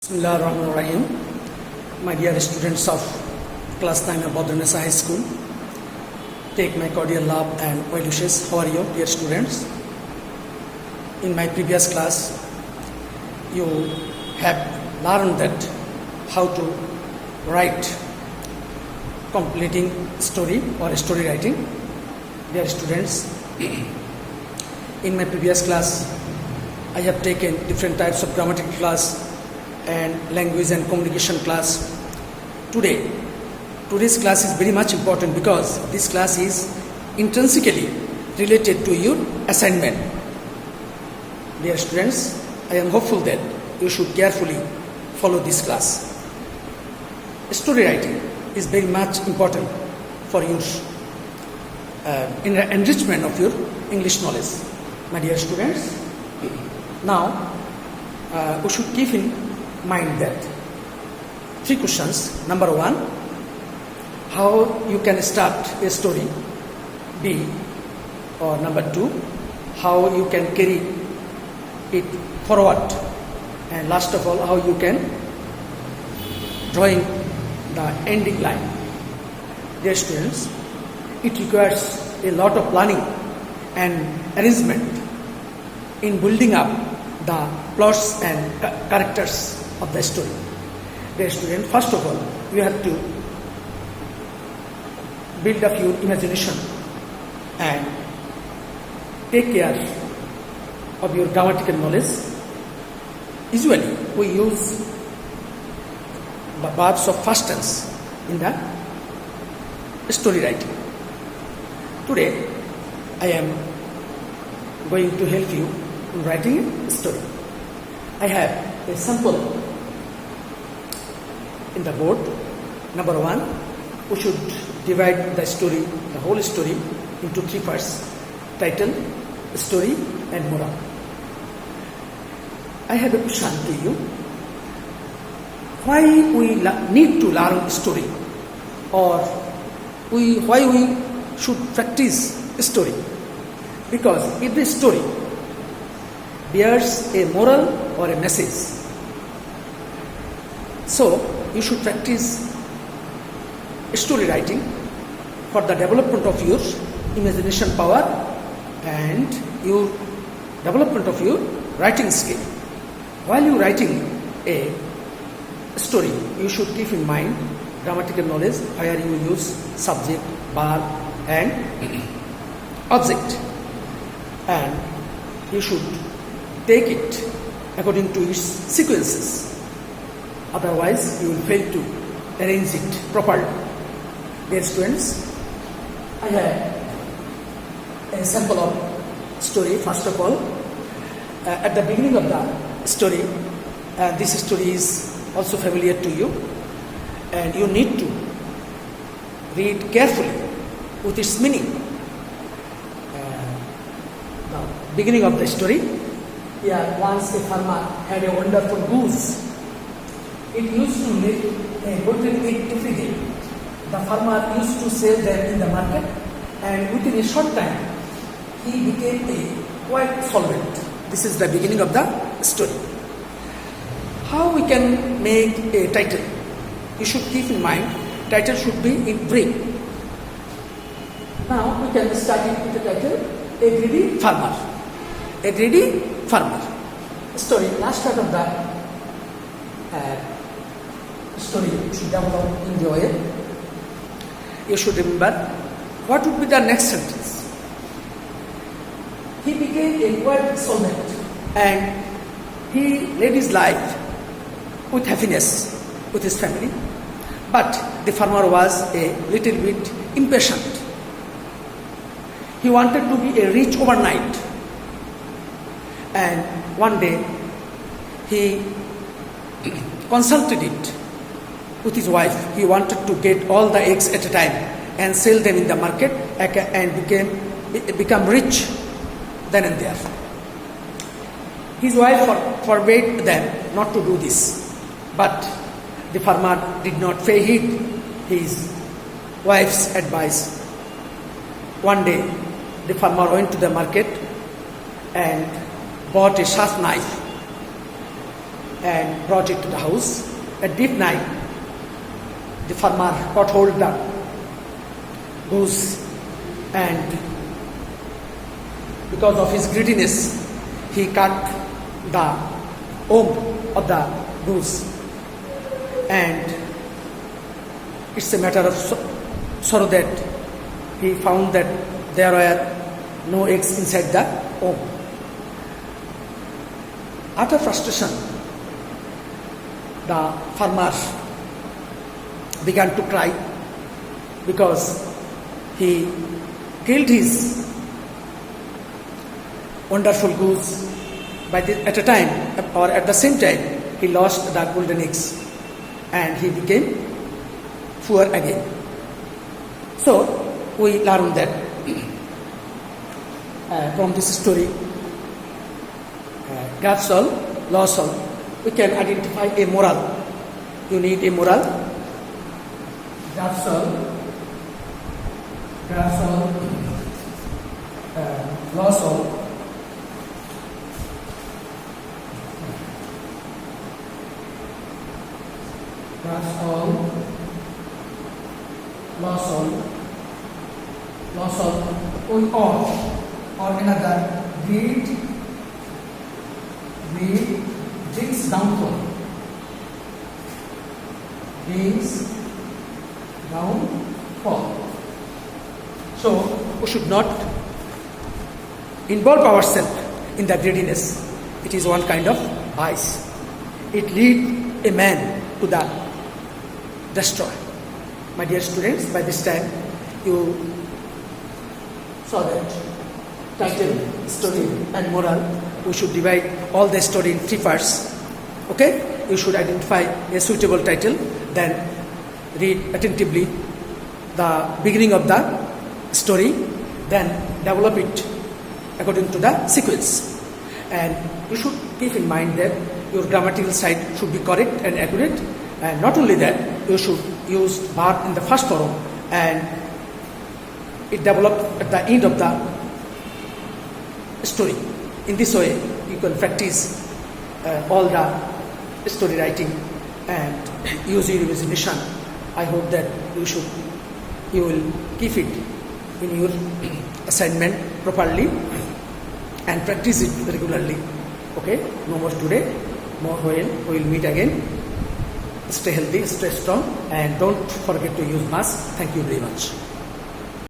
Bismillahirrahmanirrahim. My dear students of class 9 of Badranessa High School, take my cordial love and well wishes. How are you, dear students? In my previous class, you have learned that how to write completing story or story writing. Dear students, in my previous class, I have taken different types of grammatical class and language and communication class. Today's class is very much important because this class is intrinsically related to your assignment. Dear students, I am hopeful that you should carefully follow this class. Story writing is very much important for your enrichment of your English knowledge. My dear students, now we should keep in mind that three questions. Number one, how you can start a story. B, or number two, how you can carry it forward. And last of all, how you can drawing the ending line. Dear students, it requires a lot of planning and arrangement in building up the plots and characters of the story. Dear student, first of all, you have to build up your imagination and take care of your grammatical knowledge. Usually, we use the verbs of past tense in the story writing. Today, I am going to help you in writing a story. I have a sample in the board. Number one, we should divide the story, the whole story, into three parts: title, story, and moral. I have a question to you. Why we need to learn story, or why we should practice story? Because every story bears a moral or a message. So, you should practice story writing for the development of your imagination power and your development of your writing skill. While you are writing a story, you should keep in mind grammatical knowledge, where you use subject, verb, and object. And you should take it according to its sequences. Otherwise, you will fail to arrange it properly. Dear students, I have a sample of story. First of all, at the beginning of the story, this story is also familiar to you, and you need to read carefully with its meaning. Now, beginning of the story. Here, once a farmer had a wonderful goose. It used to lay a golden egg every day. The farmer used to sell them in the market, and within a short time, he became a quite solvent. This is the beginning of the story. How we can make a title? You should keep in mind, title should be in brief. Now we can start it with the title, A Greedy Farmer. A Greedy Farmer. Story, last part of the story you should develop in the way. You should remember what would be the next sentence. He became a quite solvent and he led his life with happiness with his family. But the farmer was a little bit impatient. He wanted to be a rich overnight. And one day he consulted it with his wife. He wanted to get all the eggs at a time and sell them in the market and become rich then and there. His wife forbade them not to do this, but the farmer did not pay heed his wife's advice. One day, the farmer went to the market and bought a sharp knife and brought it to the house. At deep night, the farmer caught hold the goose, and because of his greediness, he cut the womb of the goose, and it's a matter of sorrow that he found that there were no eggs inside the womb. Out of frustration, the farmer began to cry because he killed his wonderful goose. At a time, or at the same time, he lost the golden eggs and he became poor again. So we learn that from this story, God's soul, lost soul, we can identify a moral. You need a moral. God's soul, lost soul. God's soul, lost soul, or another, greed brings downfall. So we should not involve ourselves in the greediness. It is one kind of vice. It leads a man to the destroy. My dear students, by this time you saw that title, story and moral. We should divide all the story in 3 parts. Okay? You should identify a suitable title, then read attentively the beginning of the story, then develop it according to the sequence. And you should keep in mind that your grammatical side should be correct and accurate. And not only that, you should use verb in the first form and it developed at the end of the story. In this way, you can practice all the story writing and use your imagination. I hope that you will keep it in your assignment properly and practice it regularly. Okay, no more today, more when we will meet again. Stay healthy, stay strong, and don't forget to use mask. Thank you very much.